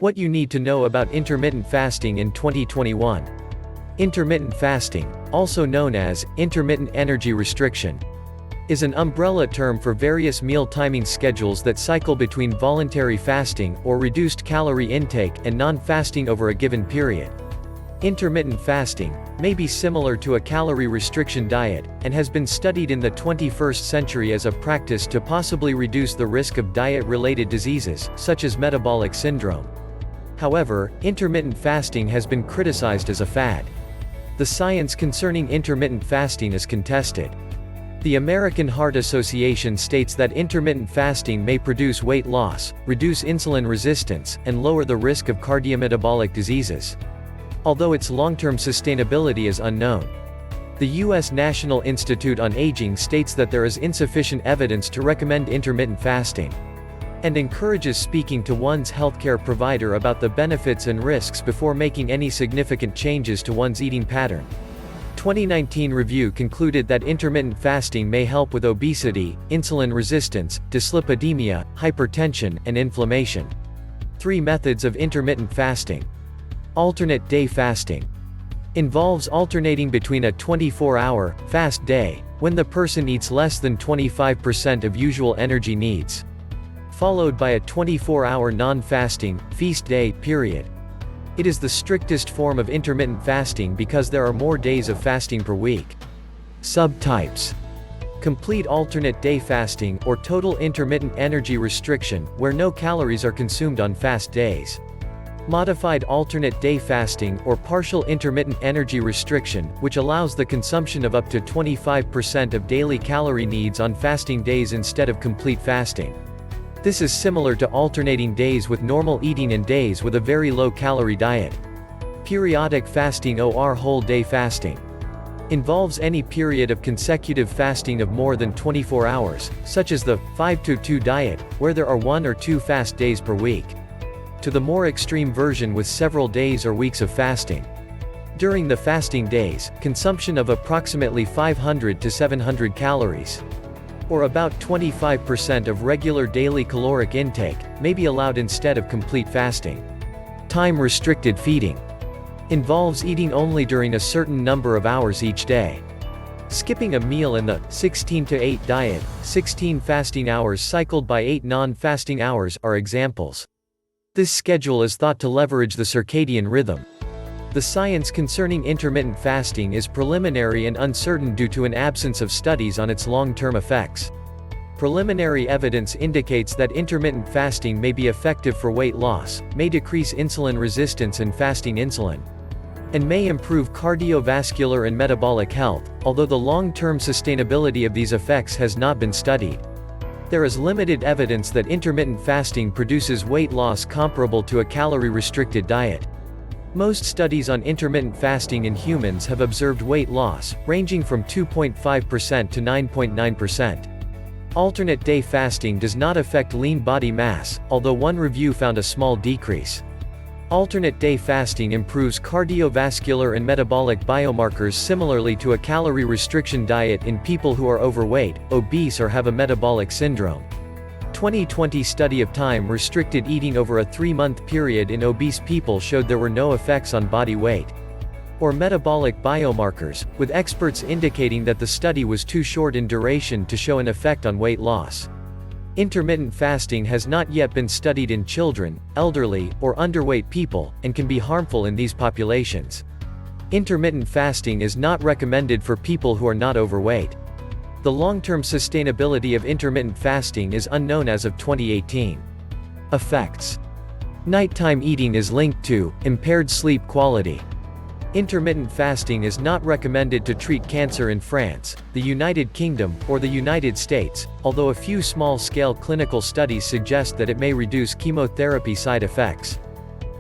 What you need to know about intermittent fasting in 2021. Intermittent fasting, also known as intermittent energy restriction, is an umbrella term for various meal timing schedules that cycle between voluntary fasting or reduced calorie intake and non-fasting over a given period. Intermittent fasting may be similar to a calorie restriction diet, and has been studied in the 21st century as a practice to possibly reduce the risk of diet-related diseases, such as metabolic syndrome. However, intermittent fasting has been criticized as a fad. The science concerning intermittent fasting is contested. The American Heart Association states that intermittent fasting may produce weight loss, reduce insulin resistance, and lower the risk of cardiometabolic diseases, although its long-term sustainability is unknown. The U.S. National Institute on Aging states that there is insufficient evidence to recommend intermittent fasting, and encourages speaking to one's healthcare provider about the benefits and risks before making any significant changes to one's eating pattern. 2019 review concluded that intermittent fasting may help with obesity, insulin resistance, dyslipidemia, hypertension, and inflammation. 3 methods of intermittent fasting. Alternate day fasting involves alternating between a 24-hour fast day, when the person eats less than 25% of usual energy needs, followed by a 24-hour non-fasting feast day period. It is the strictest form of intermittent fasting because there are more days of fasting per week. Subtypes: complete alternate day fasting or total intermittent energy restriction, where no calories are consumed on fast days. Modified alternate day fasting or partial intermittent energy restriction, which allows the consumption of up to 25% of daily calorie needs on fasting days instead of complete fasting. This is similar to alternating days with normal eating and days with a very low-calorie diet. Periodic fasting or whole day fasting involves any period of consecutive fasting of more than 24 hours, such as the 5-2 diet, where there are 1 or 2 fast days per week, to the more extreme version with several days or weeks of fasting. During the fasting days, consumption of approximately 500 to 700 calories, or about 25% of regular daily caloric intake, may be allowed instead of complete fasting. Time-restricted feeding involves eating only during a certain number of hours each day. Skipping a meal in the 16-8 diet, 16 fasting hours cycled by 8 non-fasting hours, are examples. This schedule is thought to leverage the circadian rhythm. The science concerning intermittent fasting is preliminary and uncertain due to an absence of studies on its long-term effects. Preliminary evidence indicates that intermittent fasting may be effective for weight loss, may decrease insulin resistance and fasting insulin, and may improve cardiovascular and metabolic health, although the long-term sustainability of these effects has not been studied. There is limited evidence that intermittent fasting produces weight loss comparable to a calorie-restricted diet. Most studies on intermittent fasting in humans have observed weight loss, ranging from 2.5% to 9.9%. Alternate day fasting does not affect lean body mass, although one review found a small decrease. Alternate day fasting improves cardiovascular and metabolic biomarkers similarly to a calorie restriction diet in people who are overweight, obese or have a metabolic syndrome. 2020 study of time-restricted eating over a 3-month period in obese people showed there were no effects on body weight or metabolic biomarkers, with experts indicating that the study was too short in duration to show an effect on weight loss. Intermittent fasting has not yet been studied in children, elderly, or underweight people, and can be harmful in these populations. Intermittent fasting is not recommended for people who are not overweight. The long-term sustainability of intermittent fasting is unknown as of 2018. Effects: nighttime eating is linked to impaired sleep quality. Intermittent fasting is not recommended to treat cancer in France, the United Kingdom, or the United States, although a few small-scale clinical studies suggest that it may reduce chemotherapy side effects.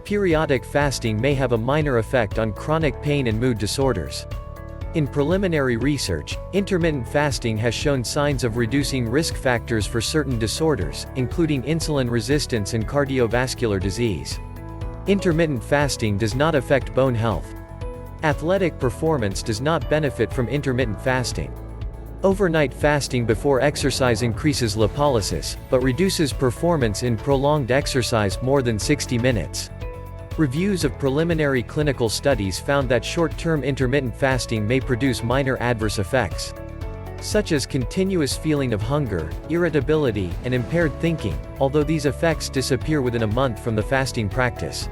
Periodic fasting may have a minor effect on chronic pain and mood disorders. In preliminary research, intermittent fasting has shown signs of reducing risk factors for certain disorders, including insulin resistance and cardiovascular disease. Intermittent fasting does not affect bone health. Athletic performance does not benefit from intermittent fasting. Overnight fasting before exercise increases lipolysis, but reduces performance in prolonged exercise more than 60 minutes. Reviews of preliminary clinical studies found that short-term intermittent fasting may produce minor adverse effects, such as continuous feeling of hunger, irritability, and impaired thinking, although these effects disappear within a month from the fasting practice.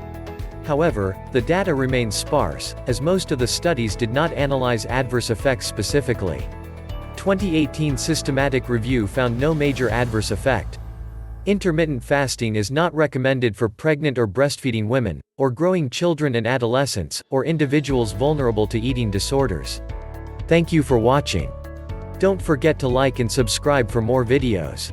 However, the data remains sparse, as most of the studies did not analyze adverse effects specifically. 2018 systematic review found no major adverse effect. Intermittent fasting is not recommended for pregnant or breastfeeding women, or growing children and adolescents, or individuals vulnerable to eating disorders. Thank you for watching. Don't forget to like and subscribe for more videos.